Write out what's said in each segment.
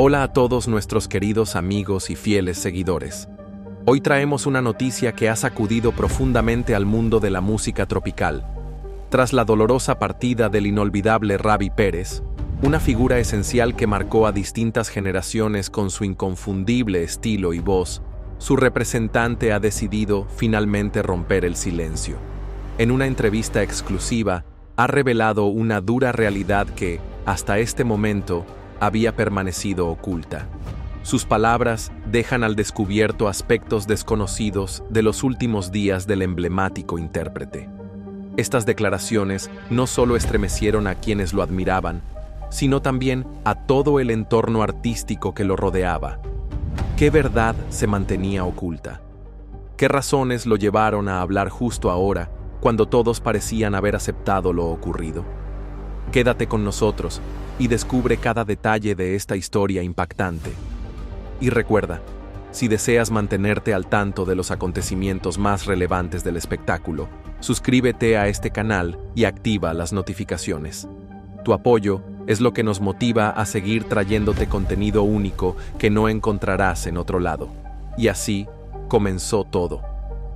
Hola a todos nuestros queridos amigos y fieles seguidores. Hoy traemos una noticia que ha sacudido profundamente al mundo de la música tropical. Tras la dolorosa partida del inolvidable Ravi Pérez, una figura esencial que marcó a distintas generaciones con su inconfundible estilo y voz, su representante ha decidido finalmente romper el silencio. En una entrevista exclusiva, ha revelado una dura realidad que, hasta este momento, había permanecido oculta. Sus palabras dejan al descubierto aspectos desconocidos de los últimos días del emblemático intérprete. Estas declaraciones no solo estremecieron a quienes lo admiraban, sino también a todo el entorno artístico que lo rodeaba. ¿Qué verdad se mantenía oculta? ¿Qué razones lo llevaron a hablar justo ahora, cuando todos parecían haber aceptado lo ocurrido? Quédate con nosotros y descubre cada detalle de esta historia impactante. Y recuerda, si deseas mantenerte al tanto de los acontecimientos más relevantes del espectáculo, suscríbete a este canal y activa las notificaciones. Tu apoyo es lo que nos motiva a seguir trayéndote contenido único que no encontrarás en otro lado. Y así comenzó todo.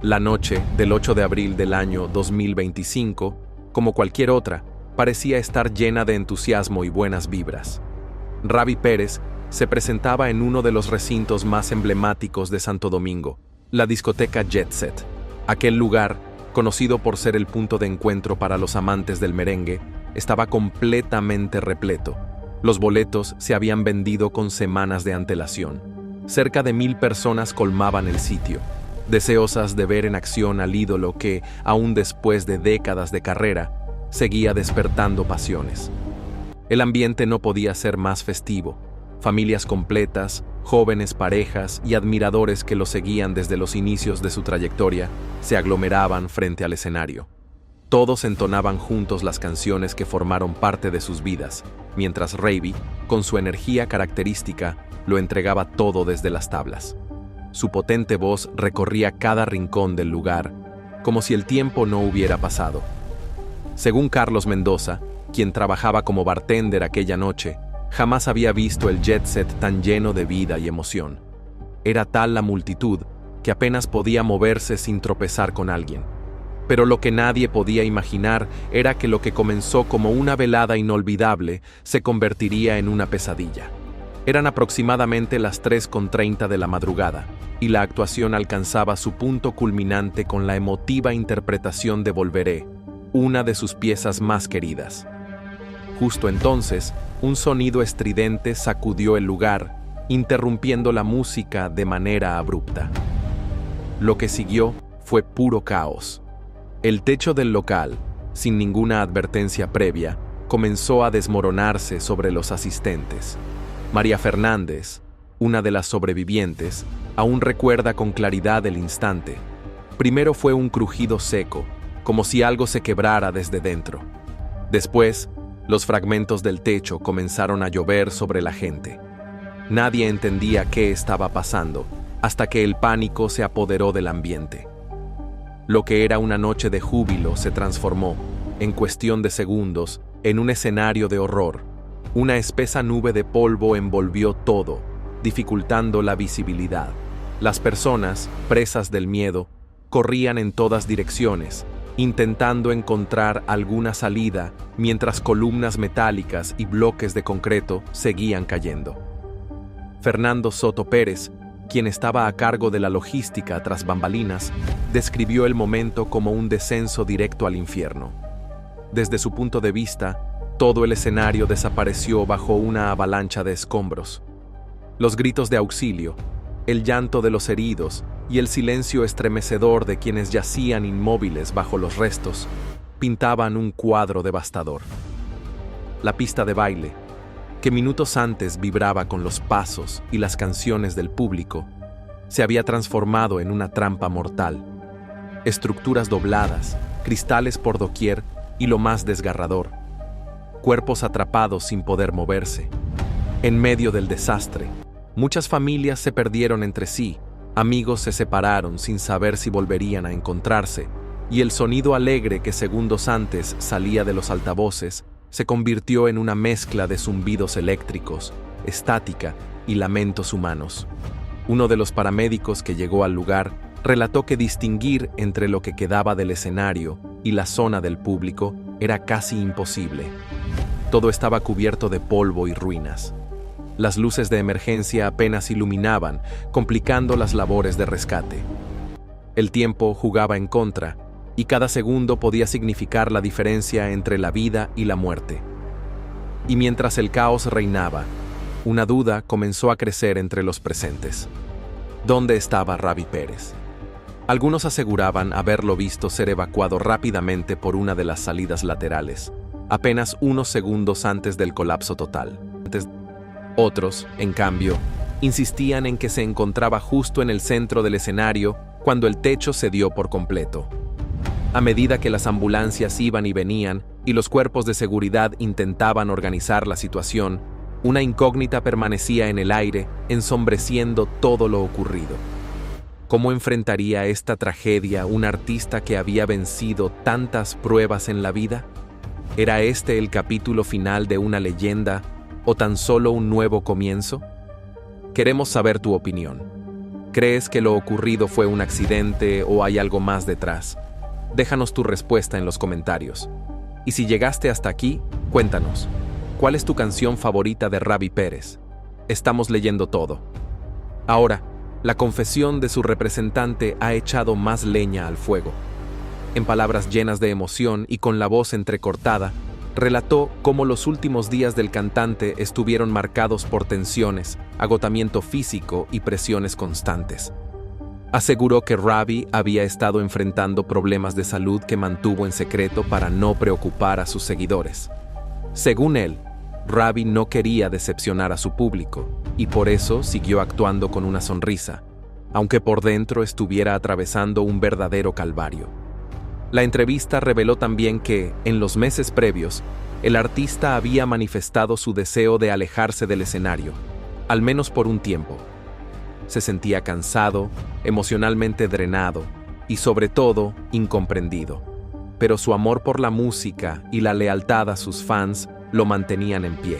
La noche del 8 de abril del año 2025, como cualquier otra, parecía estar llena de entusiasmo y buenas vibras. Ravi Pérez se presentaba en uno de los recintos más emblemáticos de Santo Domingo, la discoteca Jet Set. Aquel lugar, conocido por ser el punto de encuentro para los amantes del merengue, estaba completamente repleto. Los boletos se habían vendido con semanas de antelación. Cerca de 1000 personas colmaban el sitio, deseosas de ver en acción al ídolo que, aún después de décadas de carrera, seguía despertando pasiones. El ambiente no podía ser más festivo. Familias completas, jóvenes parejas y admiradores que lo seguían desde los inicios de su trayectoria se aglomeraban frente al escenario. Todos entonaban juntos las canciones que formaron parte de sus vidas, mientras Ravi, con su energía característica, lo entregaba todo desde las tablas. Su potente voz recorría cada rincón del lugar, como si el tiempo no hubiera pasado. Según Carlos Mendoza, quien trabajaba como bartender aquella noche, jamás había visto el jet set tan lleno de vida y emoción. Era tal la multitud que apenas podía moverse sin tropezar con alguien. Pero lo que nadie podía imaginar era que lo que comenzó como una velada inolvidable se convertiría en una pesadilla. Eran aproximadamente las 3:30 de la madrugada, y la actuación alcanzaba su punto culminante con la emotiva interpretación de Volveré, una de sus piezas más queridas. Justo entonces, un sonido estridente sacudió el lugar, interrumpiendo la música de manera abrupta. Lo que siguió fue puro caos. El techo del local, sin ninguna advertencia previa, comenzó a desmoronarse sobre los asistentes. María Fernández, una de las sobrevivientes, aún recuerda con claridad el instante. Primero fue un crujido seco, como si algo se quebrara desde dentro. Después, los fragmentos del techo comenzaron a llover sobre la gente. Nadie entendía qué estaba pasando, hasta que el pánico se apoderó del ambiente. Lo que era una noche de júbilo se transformó, en cuestión de segundos, en un escenario de horror. Una espesa nube de polvo envolvió todo, dificultando la visibilidad. Las personas, presas del miedo, corrían en todas direcciones, intentando encontrar alguna salida mientras columnas metálicas y bloques de concreto seguían cayendo. Fernando Soto Pérez, quien estaba a cargo de la logística tras bambalinas, describió el momento como un descenso directo al infierno. Desde su punto de vista, todo el escenario desapareció bajo una avalancha de escombros. Los gritos de auxilio, el llanto de los heridos y el silencio estremecedor de quienes yacían inmóviles bajo los restos pintaban un cuadro devastador. La pista de baile, que minutos antes vibraba con los pasos y las canciones del público, se había transformado en una trampa mortal. Estructuras dobladas, cristales por doquier y lo más desgarrador, cuerpos atrapados sin poder moverse. En medio del desastre, muchas familias se perdieron entre sí, amigos se separaron sin saber si volverían a encontrarse, y el sonido alegre que segundos antes salía de los altavoces se convirtió en una mezcla de zumbidos eléctricos, estática y lamentos humanos. Uno de los paramédicos que llegó al lugar relató que distinguir entre lo que quedaba del escenario y la zona del público era casi imposible. Todo estaba cubierto de polvo y ruinas. Las luces de emergencia apenas iluminaban, complicando las labores de rescate. El tiempo jugaba en contra, y cada segundo podía significar la diferencia entre la vida y la muerte. Y mientras el caos reinaba, una duda comenzó a crecer entre los presentes. ¿Dónde estaba Ravi Pérez? Algunos aseguraban haberlo visto ser evacuado rápidamente por una de las salidas laterales, apenas unos segundos antes del colapso total. Otros, en cambio, insistían en que se encontraba justo en el centro del escenario cuando el techo cedió por completo. A medida que las ambulancias iban y venían y los cuerpos de seguridad intentaban organizar la situación, una incógnita permanecía en el aire, ensombreciendo todo lo ocurrido. ¿Cómo enfrentaría esta tragedia un artista que había vencido tantas pruebas en la vida? ¿Era este el capítulo final de una leyenda o tan solo un nuevo comienzo? Queremos saber tu opinión. ¿Crees que lo ocurrido fue un accidente o hay algo más detrás? Déjanos tu respuesta en los comentarios. Y si llegaste hasta aquí, cuéntanos, ¿cuál es tu canción favorita de Ravi Pérez? Estamos leyendo todo. Ahora, la confesión de su representante ha echado más leña al fuego. En palabras llenas de emoción y con la voz entrecortada, relató cómo los últimos días del cantante estuvieron marcados por tensiones, agotamiento físico y presiones constantes. Aseguró que Ravi había estado enfrentando problemas de salud que mantuvo en secreto para no preocupar a sus seguidores. Según él, Ravi no quería decepcionar a su público y por eso siguió actuando con una sonrisa, aunque por dentro estuviera atravesando un verdadero calvario. La entrevista reveló también que, en los meses previos, el artista había manifestado su deseo de alejarse del escenario, al menos por un tiempo. Se sentía cansado, emocionalmente drenado y, sobre todo, incomprendido. Pero su amor por la música y la lealtad a sus fans lo mantenían en pie.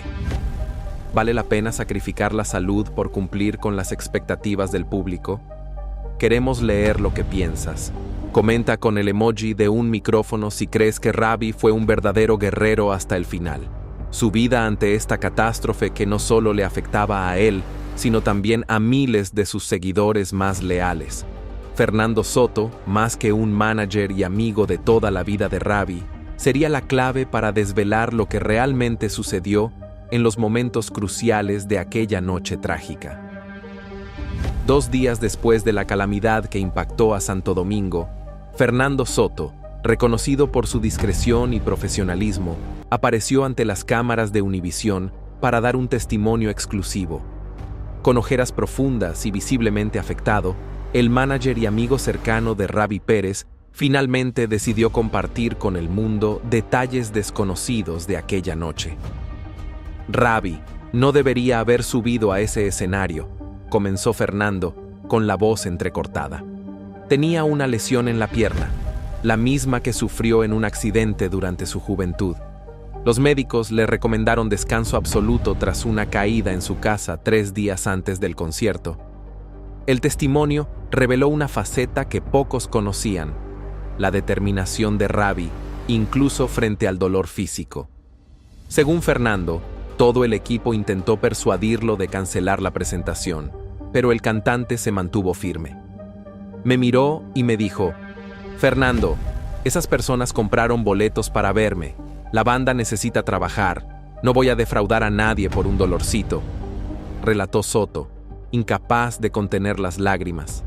¿Vale la pena sacrificar la salud por cumplir con las expectativas del público? Queremos leer lo que piensas. Comenta con el emoji de un micrófono si crees que Ravi fue un verdadero guerrero hasta el final. Su vida ante esta catástrofe que no solo le afectaba a él, sino también a miles de sus seguidores más leales. Fernando Soto, más que un manager y amigo de toda la vida de Ravi, sería la clave para desvelar lo que realmente sucedió en los momentos cruciales de aquella noche trágica. 2 días después de la calamidad que impactó a Santo Domingo, Fernando Soto, reconocido por su discreción y profesionalismo, apareció ante las cámaras de Univisión para dar un testimonio exclusivo. Con ojeras profundas y visiblemente afectado, el manager y amigo cercano de Ravi Pérez finalmente decidió compartir con el mundo detalles desconocidos de aquella noche. Ravi no debería haber subido a ese escenario, comenzó Fernando, con la voz entrecortada. Tenía una lesión en la pierna, la misma que sufrió en un accidente durante su juventud. Los médicos le recomendaron descanso absoluto tras una caída en su casa 3 días antes del concierto. El testimonio reveló una faceta que pocos conocían, la determinación de Ravi, incluso frente al dolor físico. Según Fernando, todo el equipo intentó persuadirlo de cancelar la presentación, pero el cantante se mantuvo firme. Me miró y me dijo: «Fernando, esas personas compraron boletos para verme. La banda necesita trabajar. No voy a defraudar a nadie por un dolorcito», relató Soto, incapaz de contener las lágrimas.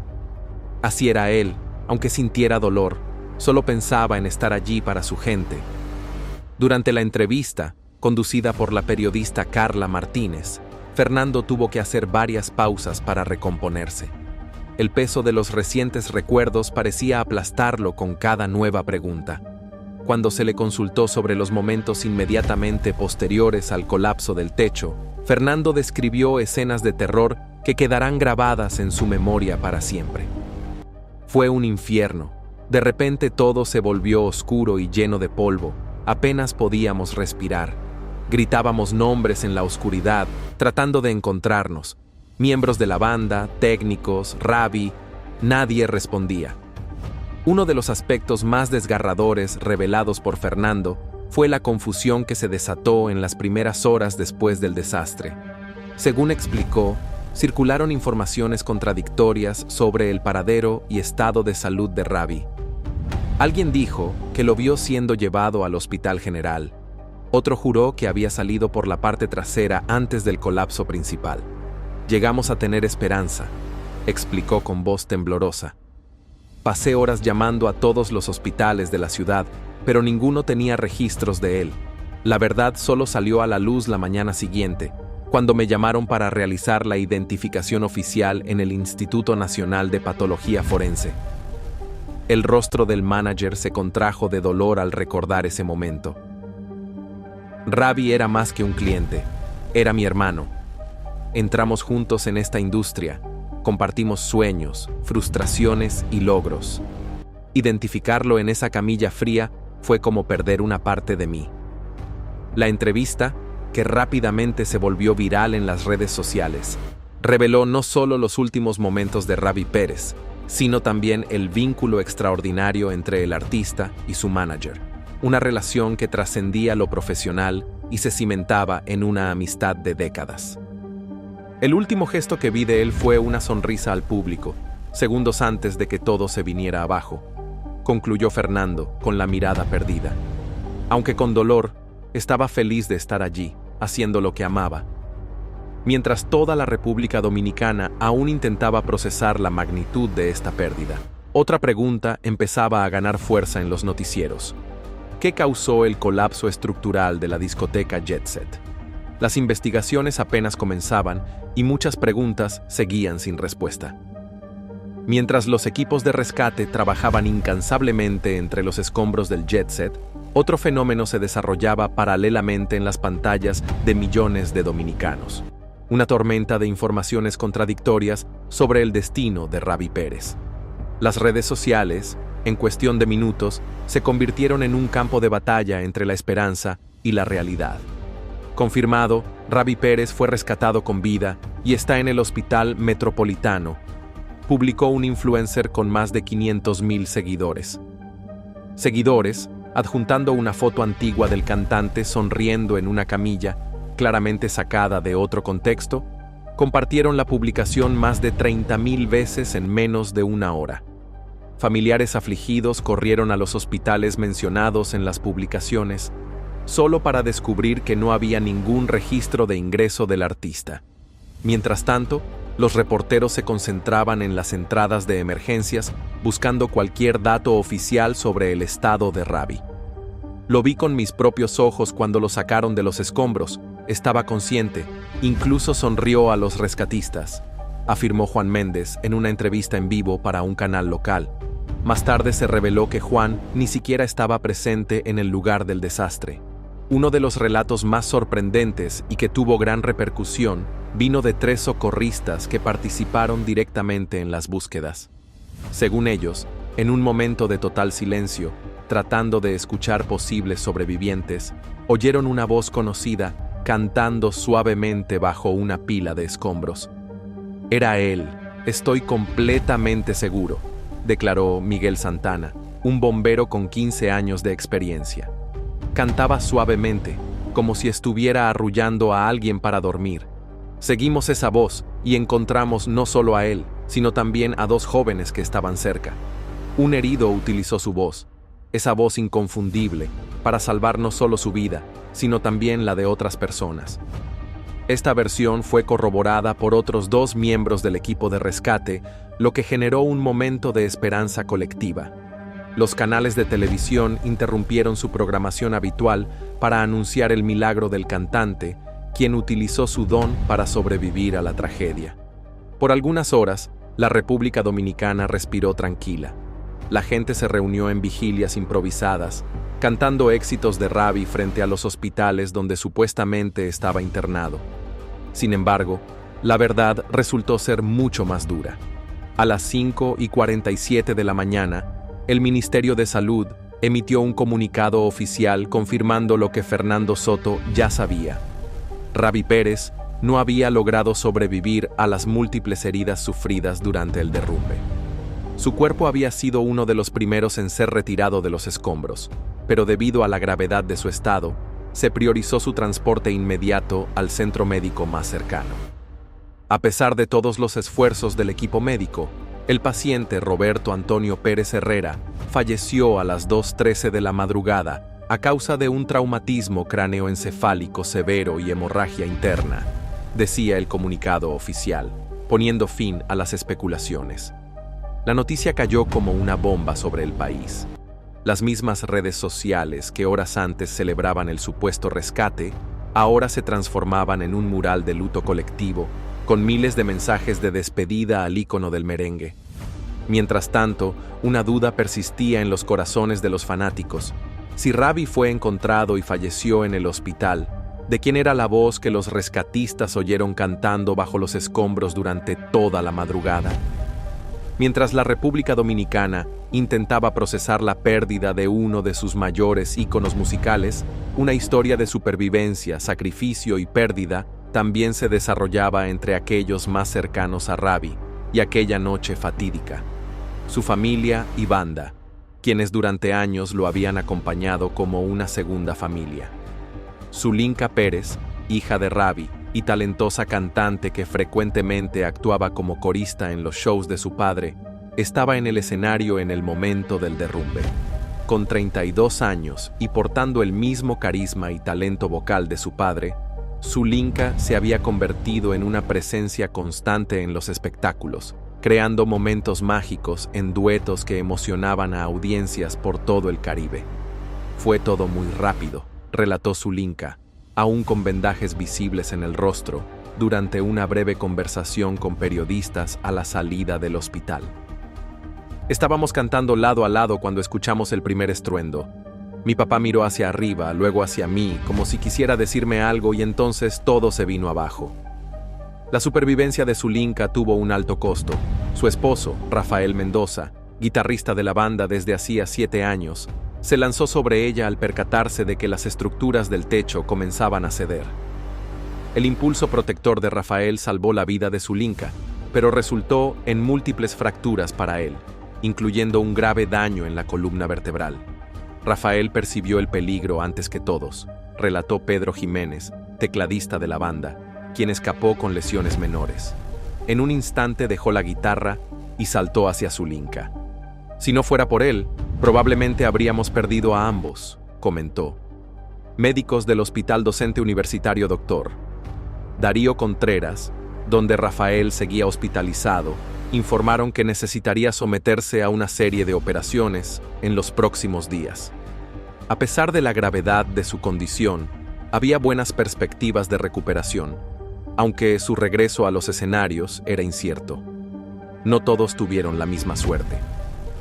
Así era él, aunque sintiera dolor, solo pensaba en estar allí para su gente. Durante la entrevista, conducida por la periodista Carla Martínez, Fernando tuvo que hacer varias pausas para recomponerse. El peso de los recientes recuerdos parecía aplastarlo con cada nueva pregunta. Cuando se le consultó sobre los momentos inmediatamente posteriores al colapso del techo, Fernando describió escenas de terror que quedarán grabadas en su memoria para siempre. Fue un infierno. De repente todo se volvió oscuro y lleno de polvo. Apenas podíamos respirar. Gritábamos nombres en la oscuridad, tratando de encontrarnos, Miembros de la banda, técnicos, Rabbi, nadie respondía. Uno de los aspectos más desgarradores revelados por Fernando fue la confusión que se desató en las primeras horas después del desastre. Según explicó, circularon informaciones contradictorias sobre el paradero y estado de salud de Rabbi. Alguien dijo que lo vio siendo llevado al Hospital General. Otro juró que había salido por la parte trasera antes del colapso principal. Llegamos a tener esperanza, explicó con voz temblorosa. Pasé horas llamando a todos los hospitales de la ciudad, pero ninguno tenía registros de él. La verdad solo salió a la luz la mañana siguiente, cuando me llamaron para realizar la identificación oficial en el Instituto Nacional de Patología Forense. El rostro del manager se contrajo de dolor al recordar ese momento. Rabbi era más que un cliente, era mi hermano. Entramos juntos en esta industria, compartimos sueños, frustraciones y logros. Identificarlo en esa camilla fría fue como perder una parte de mí. La entrevista, que rápidamente se volvió viral en las redes sociales, reveló no solo los últimos momentos de Rabbi Pérez, sino también el vínculo extraordinario entre el artista y su manager, una relación que trascendía lo profesional y se cimentaba en una amistad de décadas. El último gesto que vi de él fue una sonrisa al público, segundos antes de que todo se viniera abajo, concluyó Fernando con la mirada perdida. Aunque con dolor, estaba feliz de estar allí, haciendo lo que amaba. Mientras toda la República Dominicana aún intentaba procesar la magnitud de esta pérdida, otra pregunta empezaba a ganar fuerza en los noticieros. ¿Qué causó el colapso estructural de la discoteca Jet Set? Las investigaciones apenas comenzaban y muchas preguntas seguían sin respuesta. Mientras los equipos de rescate trabajaban incansablemente entre los escombros del Jet Set, otro fenómeno se desarrollaba paralelamente en las pantallas de millones de dominicanos. Una tormenta de informaciones contradictorias sobre el destino de Rabbi Pérez. Las redes sociales, en cuestión de minutos, se convirtieron en un campo de batalla entre la esperanza y la realidad. Confirmado, Rabbi Pérez fue rescatado con vida y está en el Hospital Metropolitano, publicó un influencer con más de 500,000 seguidores. Seguidores, adjuntando una foto antigua del cantante sonriendo en una camilla, claramente sacada de otro contexto, compartieron la publicación más de 30,000 veces en menos de una hora. Familiares afligidos corrieron a los hospitales mencionados en las publicaciones, solo para descubrir que no había ningún registro de ingreso del artista. Mientras tanto, los reporteros se concentraban en las entradas de emergencias, buscando cualquier dato oficial sobre el estado de Rabbi. Lo vi con mis propios ojos cuando lo sacaron de los escombros. Estaba consciente, incluso sonrió a los rescatistas, afirmó Juan Méndez en una entrevista en vivo para un canal local. Más tarde se reveló que Juan ni siquiera estaba presente en el lugar del desastre. Uno de los relatos más sorprendentes y que tuvo gran repercusión vino de 3 socorristas que participaron directamente en las búsquedas. Según ellos, en un momento de total silencio, tratando de escuchar posibles sobrevivientes, oyeron una voz conocida cantando suavemente bajo una pila de escombros. Era él, estoy completamente seguro, declaró Miguel Santana, un bombero con 15 años de experiencia. Cantaba suavemente, como si estuviera arrullando a alguien para dormir. Seguimos esa voz y encontramos no solo a él, sino también a 2 jóvenes que estaban cerca. Un herido utilizó su voz, esa voz inconfundible, para salvar no solo su vida, sino también la de otras personas. Esta versión fue corroborada por otros 2 miembros del equipo de rescate, lo que generó un momento de esperanza colectiva. Los canales de televisión interrumpieron su programación habitual para anunciar el milagro del cantante, quien utilizó su don para sobrevivir a la tragedia. Por algunas horas, la República Dominicana respiró tranquila. La gente se reunió en vigilias improvisadas, cantando éxitos de Rabbi frente a los hospitales donde supuestamente estaba internado. Sin embargo, la verdad resultó ser mucho más dura. A las 5:47 de la mañana, el Ministerio de Salud emitió un comunicado oficial confirmando lo que Fernando Soto ya sabía. Rabbi Pérez no había logrado sobrevivir a las múltiples heridas sufridas durante el derrumbe. Su cuerpo había sido uno de los primeros en ser retirado de los escombros, pero debido a la gravedad de su estado, se priorizó su transporte inmediato al centro médico más cercano. A pesar de todos los esfuerzos del equipo médico, el paciente Roberto Antonio Pérez Herrera falleció a las 2:13 de la madrugada a causa de un traumatismo cráneoencefálico severo y hemorragia interna, decía el comunicado oficial, poniendo fin a las especulaciones. La noticia cayó como una bomba sobre el país. Las mismas redes sociales que horas antes celebraban el supuesto rescate, ahora se transformaban en un mural de luto colectivo, con miles de mensajes de despedida al ícono del merengue. Mientras tanto, una duda persistía en los corazones de los fanáticos. Si Ravi fue encontrado y falleció en el hospital, ¿de quién era la voz que los rescatistas oyeron cantando bajo los escombros durante toda la madrugada? Mientras la República Dominicana intentaba procesar la pérdida de uno de sus mayores íconos musicales, una historia de supervivencia, sacrificio y pérdida también se desarrollaba entre aquellos más cercanos a Ravi y aquella noche fatídica. Su familia y banda, quienes durante años lo habían acompañado como una segunda familia. Zulinka Pérez, hija de Ravi y talentosa cantante que frecuentemente actuaba como corista en los shows de su padre, estaba en el escenario en el momento del derrumbe. Con 32 años y portando el mismo carisma y talento vocal de su padre, Zulinka se había convertido en una presencia constante en los espectáculos, creando momentos mágicos en duetos que emocionaban a audiencias por todo el Caribe. Fue todo muy rápido, relató Zulinka, aún con vendajes visibles en el rostro, durante una breve conversación con periodistas a la salida del hospital. Estábamos cantando lado a lado cuando escuchamos el primer estruendo. Mi papá miró hacia arriba, luego hacia mí, como si quisiera decirme algo, y entonces todo se vino abajo. La supervivencia de Zulinka tuvo un alto costo. Su esposo, Rafael Mendoza, guitarrista de la banda desde hacía 7 años, se lanzó sobre ella al percatarse de que las estructuras del techo comenzaban a ceder. El impulso protector de Rafael salvó la vida de Zulinka, pero resultó en múltiples fracturas para él, incluyendo un grave daño en la columna vertebral. Rafael percibió el peligro antes que todos, relató Pedro Jiménez, tecladista de la banda, quien escapó con lesiones menores. En un instante dejó la guitarra y saltó hacia Zulinka. Si no fuera por él, probablemente habríamos perdido a ambos, comentó. Médicos del Hospital Docente Universitario Dr. Darío Contreras, donde Rafael seguía hospitalizado, informaron que necesitaría someterse a una serie de operaciones en los próximos días. A pesar de la gravedad de su condición, había buenas perspectivas de recuperación, aunque su regreso a los escenarios era incierto. No todos tuvieron la misma suerte.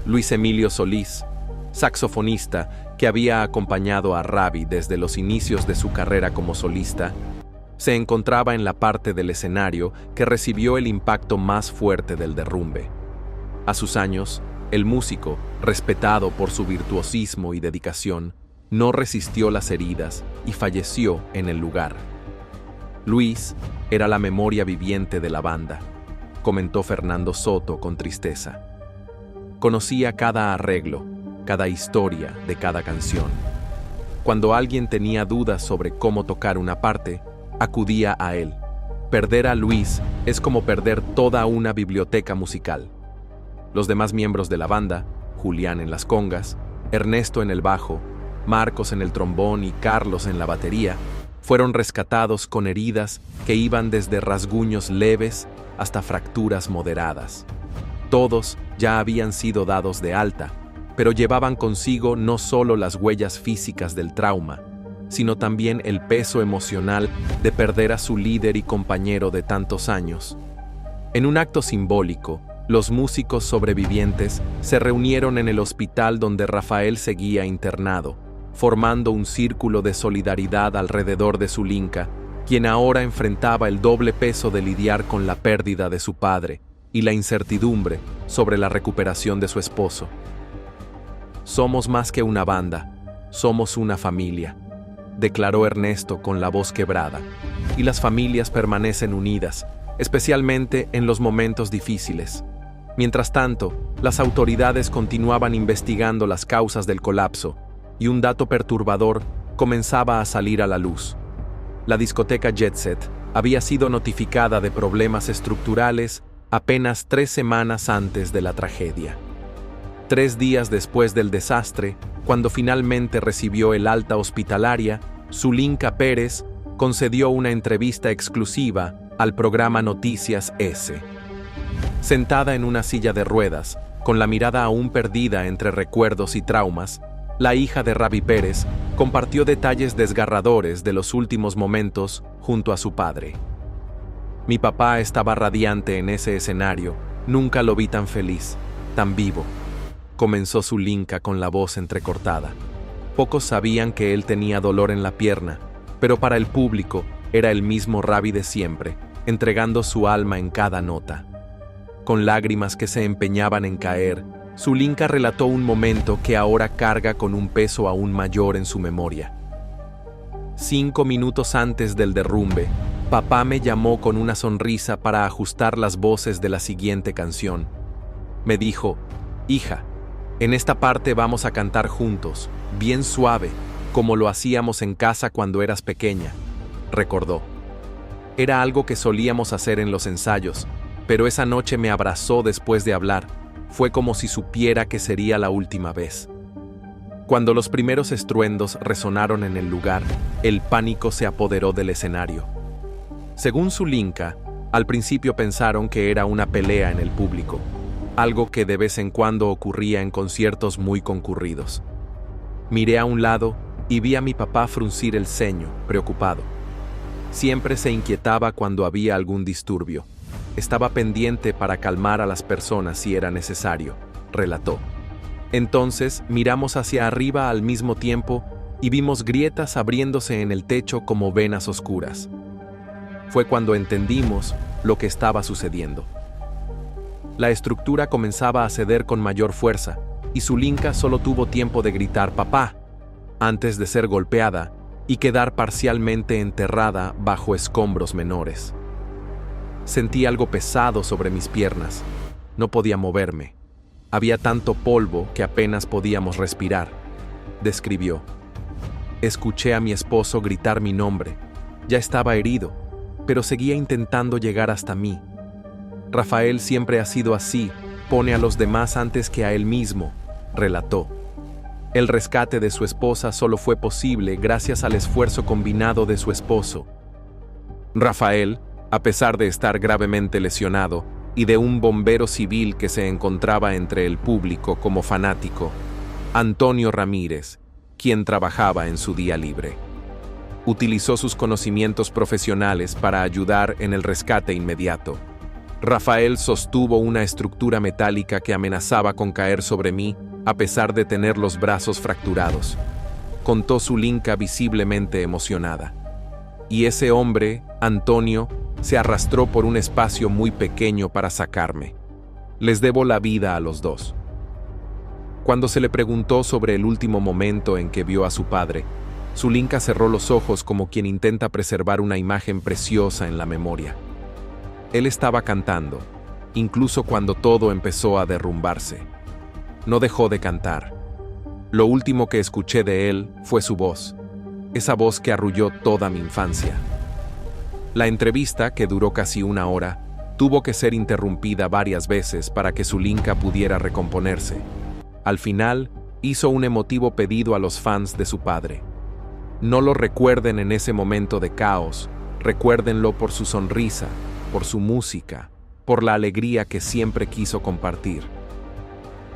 Luis Emilio Solís, saxofonista que había acompañado a Ravi desde los inicios de su carrera como solista, se encontraba en la parte del escenario que recibió el impacto más fuerte del derrumbe. A sus años, el músico, respetado por su virtuosismo y dedicación, no resistió las heridas y falleció en el lugar. Luis era la memoria viviente de la banda, comentó Fernando Soto con tristeza. Conocía cada arreglo, cada historia de cada canción. Cuando alguien tenía dudas sobre cómo tocar una parte, acudía a él. Perder a Luis es como perder toda una biblioteca musical. Los demás miembros de la banda, Julián en las congas, Ernesto en el bajo, Marcos en el trombón y Carlos en la batería, fueron rescatados con heridas que iban desde rasguños leves hasta fracturas moderadas. Todos ya habían sido dados de alta, pero llevaban consigo no solo las huellas físicas del trauma, sino también el peso emocional de perder a su líder y compañero de tantos años. En un acto simbólico, los músicos sobrevivientes se reunieron en el hospital donde Rafael seguía internado, formando un círculo de solidaridad alrededor de Zulinka, quien ahora enfrentaba el doble peso de lidiar con la pérdida de su padre y la incertidumbre sobre la recuperación de su esposo. Somos más que una banda, somos una familia, declaró Ernesto con la voz quebrada. Y las familias permanecen unidas, especialmente en los momentos difíciles. Mientras tanto, las autoridades continuaban investigando las causas del colapso, y un dato perturbador comenzaba a salir a la luz. La discoteca Jet Set había sido notificada de problemas estructurales apenas 3 semanas antes de la tragedia. 3 días después del desastre, cuando finalmente recibió el alta hospitalaria, Zulinka Pérez concedió una entrevista exclusiva al programa Noticias S. Sentada en una silla de ruedas, con la mirada aún perdida entre recuerdos y traumas, la hija de Ravi Pérez compartió detalles desgarradores de los últimos momentos junto a su padre. Mi papá estaba radiante en ese escenario, nunca lo vi tan feliz, tan vivo, comenzó Zulinka con la voz entrecortada. Pocos sabían que él tenía dolor en la pierna, pero para el público era el mismo Ravi de siempre, entregando su alma en cada nota. Con lágrimas que se empeñaban en caer, Zulinka relató un momento que ahora carga con un peso aún mayor en su memoria. 5 minutos antes del derrumbe, papá me llamó con una sonrisa para ajustar las voces de la siguiente canción. Me dijo: hija, en esta parte vamos a cantar juntos, bien suave, como lo hacíamos en casa cuando eras pequeña, recordó. Era algo que solíamos hacer en los ensayos, pero esa noche me abrazó después de hablar. Fue como si supiera que sería la última vez. Cuando los primeros estruendos resonaron en el lugar, el pánico se apoderó del escenario. Según Zulinka, al principio pensaron que era una pelea en el público, algo que de vez en cuando ocurría en conciertos muy concurridos. Miré a un lado y vi a mi papá fruncir el ceño, preocupado. Siempre se inquietaba cuando había algún disturbio. Estaba pendiente para calmar a las personas si era necesario, relató. Entonces miramos hacia arriba al mismo tiempo y vimos grietas abriéndose en el techo como venas oscuras. Fue cuando entendimos lo que estaba sucediendo. La estructura comenzaba a ceder con mayor fuerza y Zulinka solo tuvo tiempo de gritar «papá» antes de ser golpeada y quedar parcialmente enterrada bajo escombros menores. Sentí algo pesado sobre mis piernas. No podía moverme. Había tanto polvo que apenas podíamos respirar, describió. Escuché a mi esposo gritar mi nombre. Ya estaba herido, pero seguía intentando llegar hasta mí. Rafael siempre ha sido así, pone a los demás antes que a él mismo, relató. El rescate de su esposa solo fue posible gracias al esfuerzo combinado de su esposo. Rafael, a pesar de estar gravemente lesionado, y de un bombero civil que se encontraba entre el público como fanático, Antonio Ramírez, quien trabajaba en su día libre. Utilizó sus conocimientos profesionales para ayudar en el rescate inmediato. Rafael sostuvo una estructura metálica que amenazaba con caer sobre mí a pesar de tener los brazos fracturados, contó Zulinka visiblemente emocionada. Y ese hombre, Antonio, se arrastró por un espacio muy pequeño para sacarme. Les debo la vida a los dos. Cuando se le preguntó sobre el último momento en que vio a su padre, Zulinka cerró los ojos como quien intenta preservar una imagen preciosa en la memoria. Él estaba cantando, incluso cuando todo empezó a derrumbarse. No dejó de cantar. Lo último que escuché de él fue su voz, esa voz que arrulló toda mi infancia. La entrevista, que duró casi 1 hora, tuvo que ser interrumpida varias veces para que Zulinka pudiera recomponerse. Al final, hizo un emotivo pedido a los fans de su padre. No lo recuerden en ese momento de caos, recuérdenlo por su sonrisa, por su música, por la alegría que siempre quiso compartir.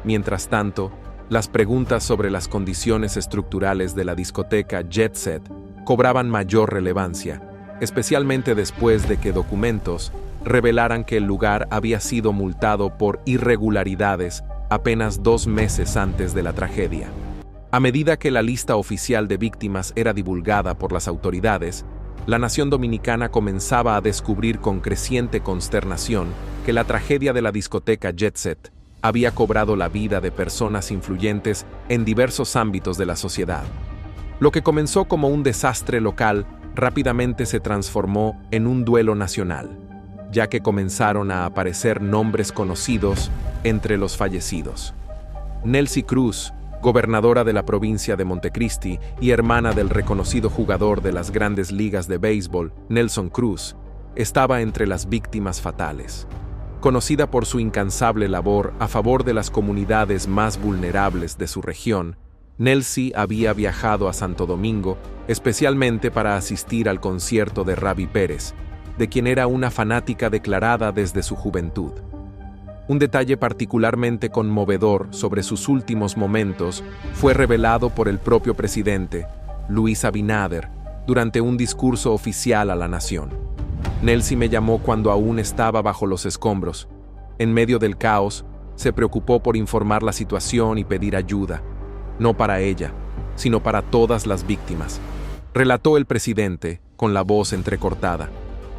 Mientras tanto, las preguntas sobre las condiciones estructurales de la discoteca Jet Set cobraban mayor relevancia, especialmente después de que documentos revelaran que el lugar había sido multado por irregularidades apenas 2 meses antes de la tragedia. A medida que la lista oficial de víctimas era divulgada por las autoridades, la nación dominicana comenzaba a descubrir con creciente consternación que la tragedia de la discoteca Jet Set había cobrado la vida de personas influyentes en diversos ámbitos de la sociedad. Lo que comenzó como un desastre local rápidamente se transformó en un duelo nacional, ya que comenzaron a aparecer nombres conocidos entre los fallecidos. Nelcy Cruz, gobernadora de la provincia de Montecristi y hermana del reconocido jugador de las grandes ligas de béisbol, Nelson Cruz, estaba entre las víctimas fatales. Conocida por su incansable labor a favor de las comunidades más vulnerables de su región, Nelcy había viajado a Santo Domingo especialmente para asistir al concierto de Rabby Pérez, de quien era una fanática declarada desde su juventud. Un detalle particularmente conmovedor sobre sus últimos momentos fue revelado por el propio presidente, Luis Abinader, durante un discurso oficial a la nación. Nelcy me llamó cuando aún estaba bajo los escombros. En medio del caos, se preocupó por informar la situación y pedir ayuda, no para ella, sino para todas las víctimas, relató el presidente, con la voz entrecortada.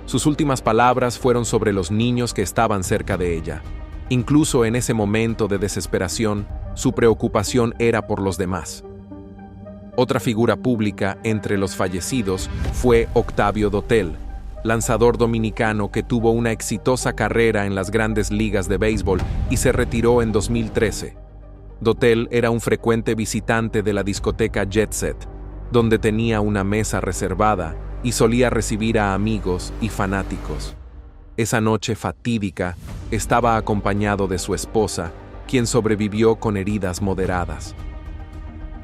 Sus últimas palabras fueron sobre los niños que estaban cerca de ella. Incluso en ese momento de desesperación, su preocupación era por los demás. Otra figura pública entre los fallecidos fue Octavio Dotel, lanzador dominicano que tuvo una exitosa carrera en las grandes ligas de béisbol y se retiró en 2013. Dotel era un frecuente visitante de la discoteca Jet Set, donde tenía una mesa reservada y solía recibir a amigos y fanáticos. Esa noche fatídica estaba acompañado de su esposa, quien sobrevivió con heridas moderadas.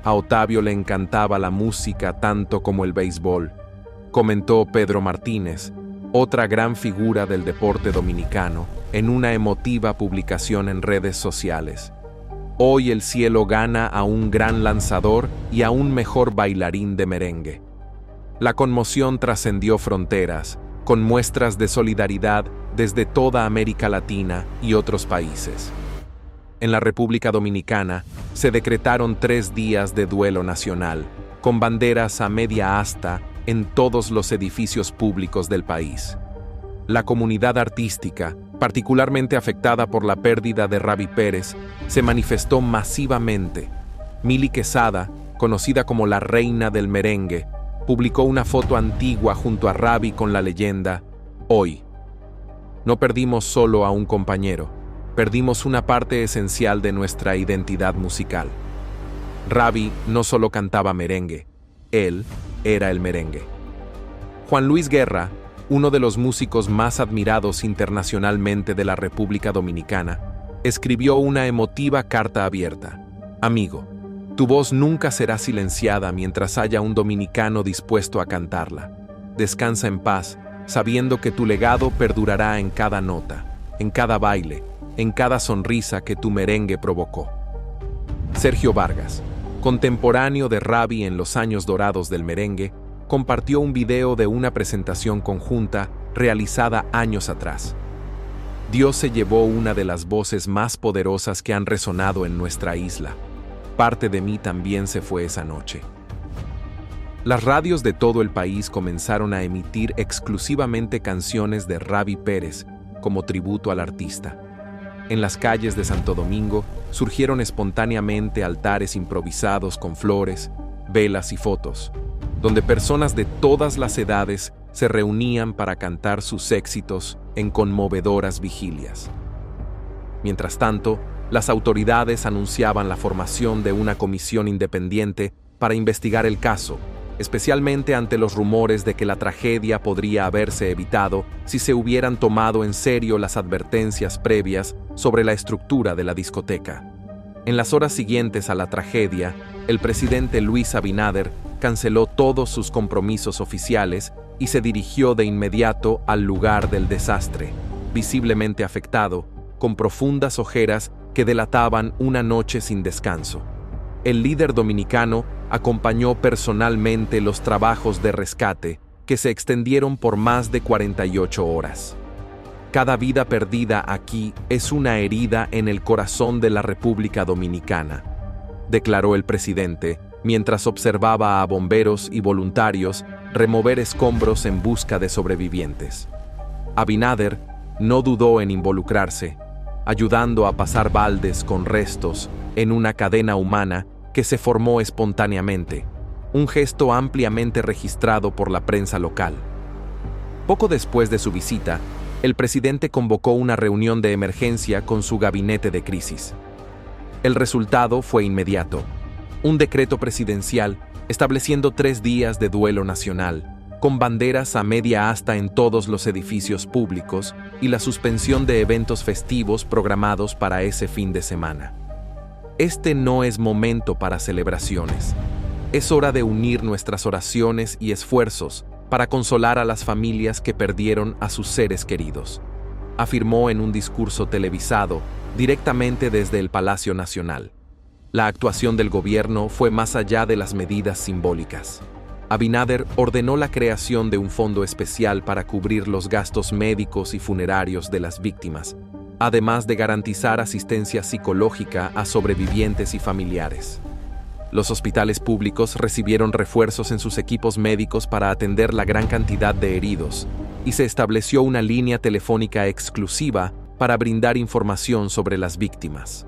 A Octavio le encantaba la música tanto como el béisbol, comentó Pedro Martínez, otra gran figura del deporte dominicano, en una emotiva publicación en redes sociales. Hoy el cielo gana a un gran lanzador y a un mejor bailarín de merengue. La conmoción trascendió fronteras, con muestras de solidaridad desde toda América Latina y otros países. En la República Dominicana se decretaron 3 días de duelo nacional, con banderas a media asta en todos los edificios públicos del país. La comunidad artística, particularmente afectada por la pérdida de Rabby Pérez, se manifestó masivamente. Mili Quesada, conocida como la reina del merengue, publicó una foto antigua junto a Rabby con la leyenda «Hoy». No perdimos solo a un compañero, perdimos una parte esencial de nuestra identidad musical. Rabby no solo cantaba merengue, él era el merengue. Juan Luis Guerra, uno de los músicos más admirados internacionalmente de la República Dominicana, escribió una emotiva carta abierta. Amigo, tu voz nunca será silenciada mientras haya un dominicano dispuesto a cantarla. Descansa en paz, sabiendo que tu legado perdurará en cada nota, en cada baile, en cada sonrisa que tu merengue provocó. Sergio Vargas, contemporáneo de Rabby en los años dorados del merengue, compartió un video de una presentación conjunta realizada años atrás. Dios se llevó una de las voces más poderosas que han resonado en nuestra isla. Parte de mí también se fue esa noche. Las radios de todo el país comenzaron a emitir exclusivamente canciones de Rabby Pérez como tributo al artista. En las calles de Santo Domingo surgieron espontáneamente altares improvisados con flores, velas y fotos, donde personas de todas las edades se reunían para cantar sus éxitos en conmovedoras vigilias. Mientras tanto, las autoridades anunciaban la formación de una comisión independiente para investigar el caso, especialmente ante los rumores de que la tragedia podría haberse evitado si se hubieran tomado en serio las advertencias previas sobre la estructura de la discoteca. En las horas siguientes a la tragedia, el presidente Luis Abinader canceló todos sus compromisos oficiales y se dirigió de inmediato al lugar del desastre, visiblemente afectado, con profundas ojeras que delataban una noche sin descanso. El líder dominicano acompañó personalmente los trabajos de rescate que se extendieron por más de 48 horas. Cada vida perdida aquí es una herida en el corazón de la República Dominicana, declaró el presidente, mientras observaba a bomberos y voluntarios remover escombros en busca de sobrevivientes. Abinader no dudó en involucrarse, ayudando a pasar baldes con restos en una cadena humana que se formó espontáneamente, un gesto ampliamente registrado por la prensa local. Poco después de su visita, el presidente convocó una reunión de emergencia con su gabinete de crisis. El resultado fue inmediato: un decreto presidencial estableciendo 3 días de duelo nacional, con banderas a media asta en todos los edificios públicos y la suspensión de eventos festivos programados para ese fin de semana. Este no es momento para celebraciones. Es hora de unir nuestras oraciones y esfuerzos para consolar a las familias que perdieron a sus seres queridos, afirmó en un discurso televisado directamente desde el Palacio Nacional. La actuación del gobierno fue más allá de las medidas simbólicas. Abinader ordenó la creación de un fondo especial para cubrir los gastos médicos y funerarios de las víctimas, además de garantizar asistencia psicológica a sobrevivientes y familiares. Los hospitales públicos recibieron refuerzos en sus equipos médicos para atender la gran cantidad de heridos, y se estableció una línea telefónica exclusiva para brindar información sobre las víctimas.